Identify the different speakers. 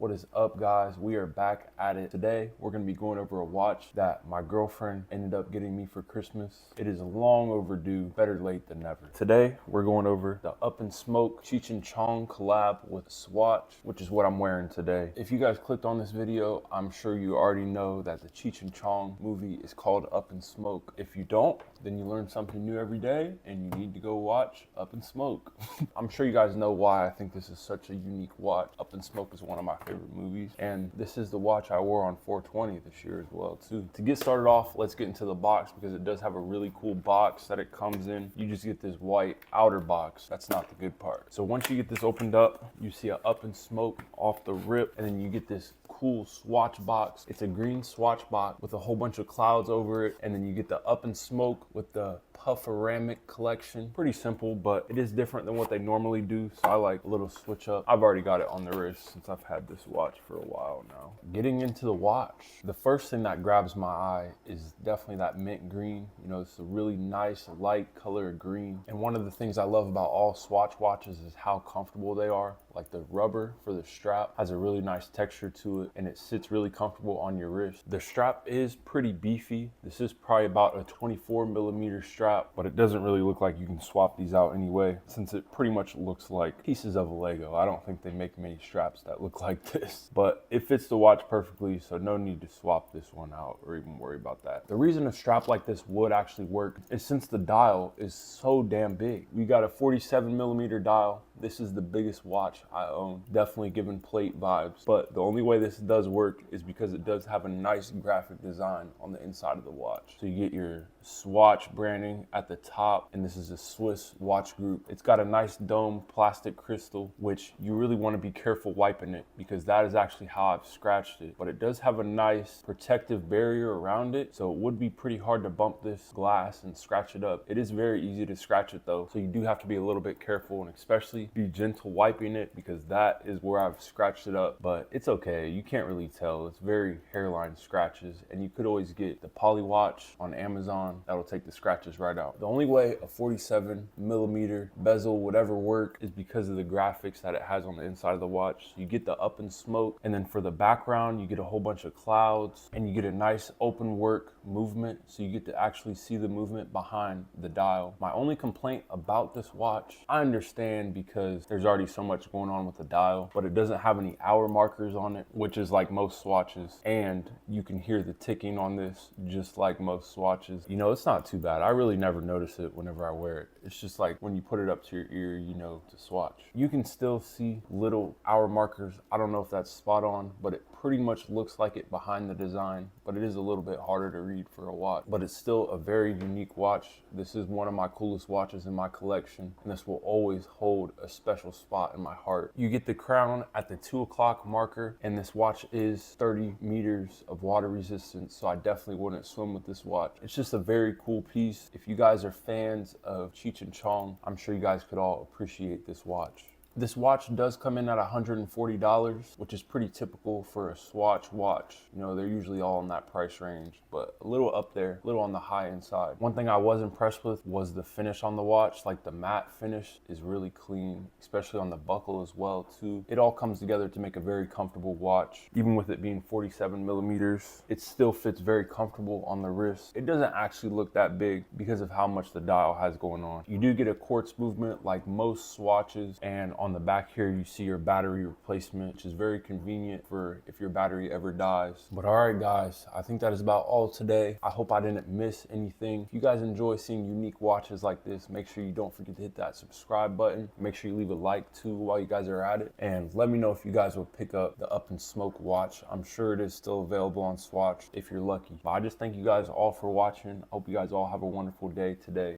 Speaker 1: What is up, guys? We are back at it. Today we're going to be going over a watch that my girlfriend ended up getting me for Christmas. It is long overdue, better late than never. Today we're going over the Up in Smoke Cheech Chong collab with Swatch, which is what I'm wearing today. If you guys clicked on this video, I'm sure you already know that the Cheech Chong movie is called Up in Smoke. If you don't, then you learn something new every day and you need to go watch Up in Smoke. I'm sure you guys know why I think this is such a unique watch. Up in Smoke is one of my favorite movies, and this is the watch I wore on 420 this year as well too. To get started off, let's get into the box because it does have a really cool box that it comes in. You just get this white outer box. That's not the good part. So once you get this opened up, you see a Up in Smoke off the rip, and then you get this cool swatch box. It's a green swatch box with a whole bunch of clouds over it, and then you get the Up in Smoke with the Pufferamic collection. Pretty simple, but it is different than what they normally do, so I like a little switch up. I've already got it on the wrist since I've had this watch for a while now. Getting into the watch, the first thing that grabs my eye is definitely that mint green. You know, it's a really nice light color of green, and one of the things I love about all Swatch watches is how comfortable they are. Like the rubber for the strap has a really nice texture to it, and it sits really comfortable on your wrist. The strap is pretty beefy. This is probably about a 24mm strap, but it doesn't really look like you can swap these out anyway, since it pretty much looks like pieces of a Lego. I don't think they make many straps that look like this, but it fits the watch perfectly, so no need to swap this one out or even worry about that. The reason a strap like this would actually work is since the dial is so damn big. We got a 47mm dial. This is the biggest watch I own, definitely giving plate vibes, but the only way this does work is because it does have a nice graphic design on the inside of the watch. So you get your Swatch branding at the top, and this is a Swiss watch group. It's got a nice dome plastic crystal, which you really want to be careful wiping it because that is actually how I've scratched it, but it does have a nice protective barrier around it, so it would be pretty hard to bump this glass and scratch it up. It is very easy to scratch it though, so you do have to be a little bit careful and especially be gentle wiping it because that is where I've scratched it up, but it's okay. You can't really tell. It's very hairline scratches, and you could always get the Poly watch on Amazon. That'll take the scratches right out. The only way a 47mm bezel would ever work is because of the graphics that it has on the inside of the watch. You get the Up in Smoke, and then for the background, you get a whole bunch of clouds, and you get a nice open work movement, so you get to actually see the movement behind the dial. My only complaint about this watch, I understand because there's already so much going on with the dial, but it doesn't have any hour markers on it, which is like most swatches, and you can hear the ticking on this just like most swatches. You know, it's not too bad. I really never notice it whenever I wear it. It's just like when you put it up to your ear, you know to swatch. You can still see little hour markers. I don't know if that's spot on, but it pretty much looks like it behind the design, but it is a little bit harder to read for a watch. But it's still a very unique watch. This is one of my coolest watches in my collection, and this will always hold a special spot in my heart. You get the crown at the 2 o'clock marker, and this watch is 30 meters of water resistance, so I definitely wouldn't swim with this watch. It's just a very cool piece. If you guys are fans of Cheech and Chong, I'm sure you guys could all appreciate this watch. This watch does come in at $140, which is pretty typical for a Swatch watch. You know, they're usually all in that price range, but a little up there, a little on the high end side. One thing I was impressed with was the finish on the watch. Like the matte finish is really clean, especially on the buckle as well too. It all comes together to make a very comfortable watch. Even with it being 47mm, it still fits very comfortable on the wrist. It doesn't actually look that big because of how much the dial has going on. You do get a quartz movement like most swatches, and on the back here you see your battery replacement, which is very convenient for if your battery ever dies. But all right guys, I think that is about all today. I hope I didn't miss anything. If you guys enjoy seeing unique watches like this, make sure you don't forget to hit that subscribe button. Make sure you leave a like too while you guys are at it, and let me know if you guys will pick up the Up in Smoke watch. I'm sure it is still available on Swatch if you're lucky. But I just thank you guys all for watching. I hope you guys all have a wonderful day today.